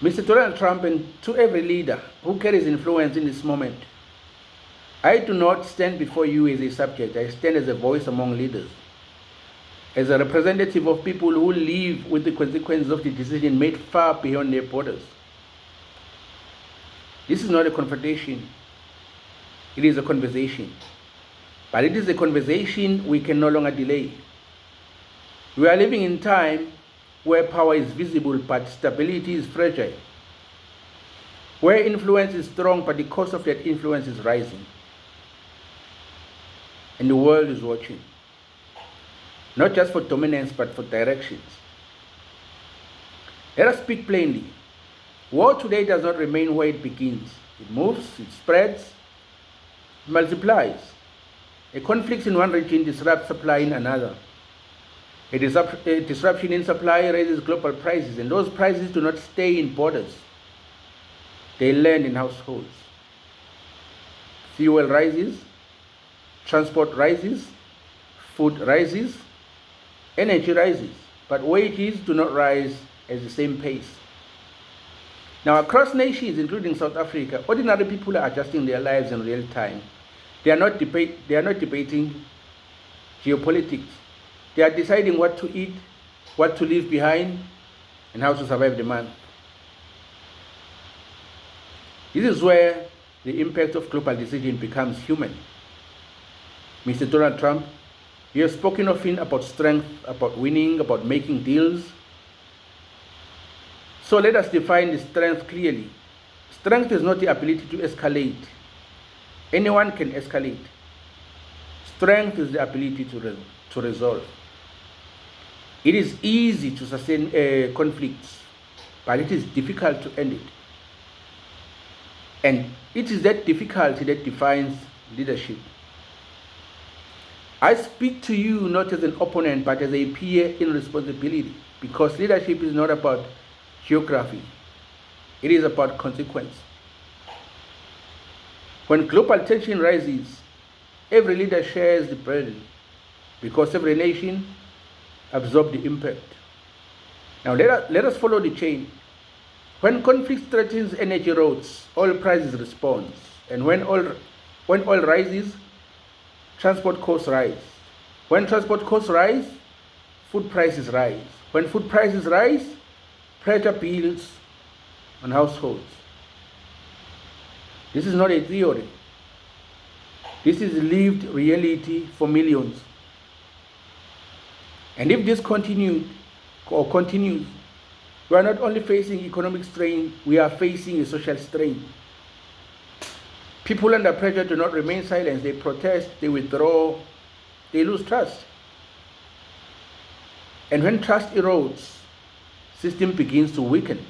Mr. Donald Trump, and to every leader who carries influence in this moment, I do not stand before you as a subject. I stand as a voice among leaders, as a representative of people who live with the consequences of the decision made far beyond their borders. This is not a confrontation. It is a conversation. But it is a conversation we can no longer delay. We are living in time where power is visible but stability is fragile, where influence is strong but the cost of that influence is rising. And the world is watching, not just for dominance but for directions. Let us speak plainly. War today does not remain where it begins. It moves, it spreads, it multiplies. A conflict in one region disrupts supply in another. A disruption in supply raises global prices, and those prices do not stay in borders. They land in households. Fuel rises, transport rises, food rises, energy rises, but wages do not rise at the same pace. Now, across nations, including South Africa, ordinary people are adjusting their lives in real time. They are not debating geopolitics. They are deciding what to eat, what to leave behind, and how to survive the month. This is where the impact of global decision becomes human. Mr. Donald Trump, you have spoken often about strength, about winning, about making deals. So let us define the strength clearly. Strength is not the ability to escalate. Anyone can escalate. Strength is the ability to resolve. It is easy to sustain conflicts, but it is difficult to end it. And it is that difficulty that defines leadership. I speak to you not as an opponent, but as a peer in responsibility, because leadership is not about geography. It is about consequence. When global tension rises, every leader shares the burden, because every nation absorbs the impact. Now let us follow the chain. When conflict threatens energy routes, oil prices respond. And when oil rises, transport costs rise. When transport costs rise, food prices rise. When food prices rise, pressure builds on households. This is not a theory. This is lived reality for millions. And if this continues, we are not only facing economic strain, we are facing a social strain. People under pressure do not remain silent. They protest, they withdraw, they lose trust. And when trust erodes, system begins to weaken.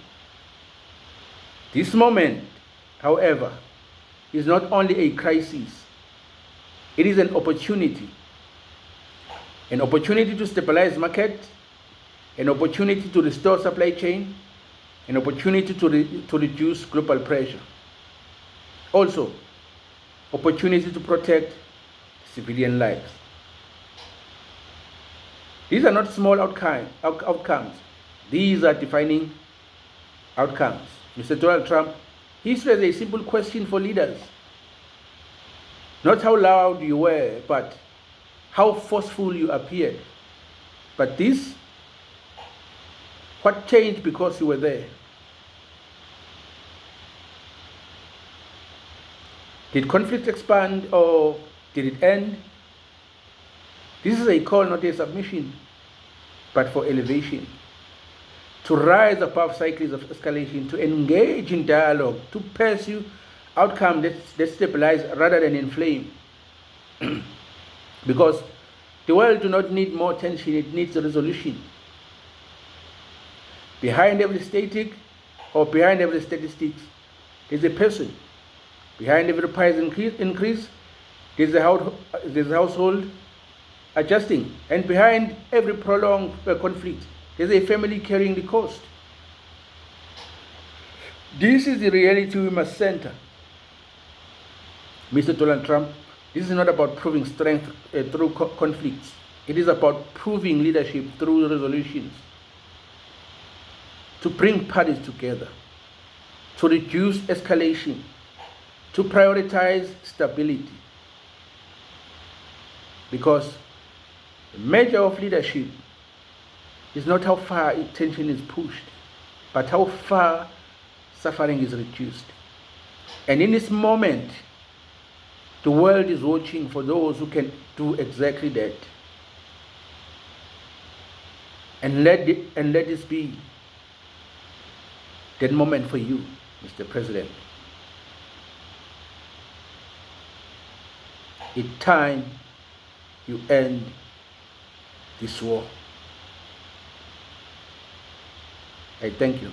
This moment, however, is not only a crisis, it is an opportunity. An opportunity to stabilize market, an opportunity to restore supply chain, an opportunity to reduce global pressure. Also, opportunity to protect civilian lives. These are not small outcomes. These are defining outcomes. Mr. Donald Trump, history has a simple question for leaders. Not how loud you were, but how forceful you appeared. But this, what changed because you were there? Did conflict expand or did it end? This is a call, not a submission, but for elevation. To rise above cycles of escalation, to engage in dialogue, to pursue outcomes that stabilize rather than inflame. Because the world does not need more tension, it needs a resolution. Behind every static or behind every statistics, there's a person. Behind every price increase, there's a household adjusting. And behind every prolonged conflict, there's a family carrying the cost. This is the reality we must center. Mr. Donald Trump, this is not about proving strength through conflicts. It is about proving leadership through resolutions. To bring parties together, to reduce escalation, to prioritize stability. Because the measure of leadership is not how far tension is pushed, but how far suffering is reduced. And in this moment, the world is watching for those who can do exactly that. And let this be that moment for you, Mr. President. It's time you end this war. I thank you.